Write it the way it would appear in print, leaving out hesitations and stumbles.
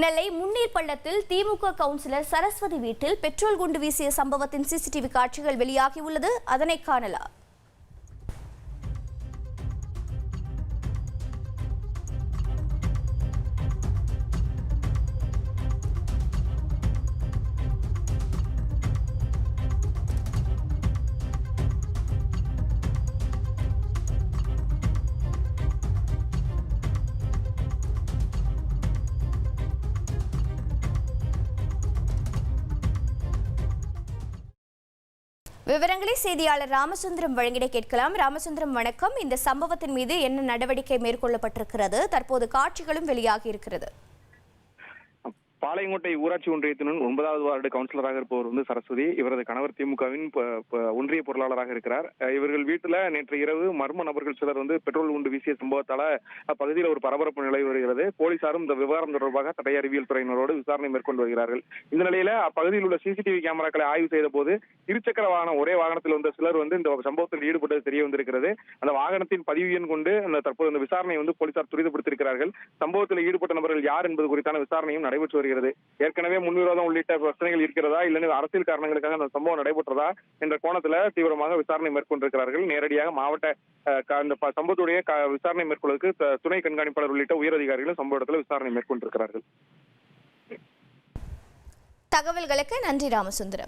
நெல்லை முன்னீர் பள்ளத்தில் திமுக கவுன்சிலர் சரஸ்வதி வீட்டில் பெட்ரோல் குண்டு வீசிய சம்பவத்தின் சிசிடிவி காட்சிகள் வெளியாகியுள்ளது. அதனை காணலாம். விவரங்களை செய்தியாளர் ராமச்சந்திரம் வழங்கிட கேட்கலாம். ராமச்சந்திரம் வணக்கம். இந்த சம்பவத்தின் மீது என்ன நடவடிக்கை மேற்கொள்ளப்பட்டிருக்கிறது? தற்போது காட்சிகளும் வெளியாகி இருக்கிறது. பாளையங்கோட்டை ஊராட்சி ஒன்றியத்தின் 9வது வார்டு கவுன்சிலராக இருப்பவர் சரஸ்வதி. இவரது கணவர் திமுகவின் ஒன்றிய பொருளாளராக இருக்கிறார். இவர்கள் வீட்டுல நேற்று இரவு மர்ம நபர்கள் சிலர் பெட்ரோல் குண்டு வீசிய சம்பவத்தால அப்பகுதியில் ஒரு பரபரப்பு நிலை வருகிறது. போலீசாரும் இந்த விவகாரம் தொடர்பாக தடய அறிவியல் துறையினரோடு விசாரணை மேற்கொண்டு வருகிறார்கள். இந்த நிலையில அப்பகுதியில் உள்ள சிசிடிவி கேமராக்களை ஆய்வு செய்த போது இருசக்கர வாகனம் ஒரே வாகனத்தில் வந்த சிலர் இந்த சம்பவத்தில் ஈடுபட்டது தெரிய வந்திருக்கிறது. அந்த வாகனத்தின் பதிவு எண் கொண்டு தற்போது இந்த விசாரணை போலீசார் துரிதப்படுத்தியிருக்கிறார்கள். சம்பவத்தில் ஈடுபட்ட நபர்கள் யார் என்பது குறித்தான விசாரணையும் நடைபெற்று வருகிறது. ஏற்கனவே முன்விரோதம் உள்ளிட்ட பிரச்சனைகள் இருக்கிறதா இல்ல அரசியல் காரணங்களுக்காக அந்த சம்பவம் நடைபெற்றதா என்ற கோணத்துல தீவிரமாக விசாரணை மேற்கொண்டிருக்கிறார்கள். நேரடியாக மாவட்ட சம்பவத்துடைய விசாரணை மேற்கொள்வதற்கு துணை கண்காணிப்பாளர் உள்ளிட்ட உயரதிகாரிகளும் சம்பவ இடத்துல விசாரணை மேற்கொண்டிருக்கிறார்கள். தகவல்களுக்கு நன்றி ராமசுந்தரம்.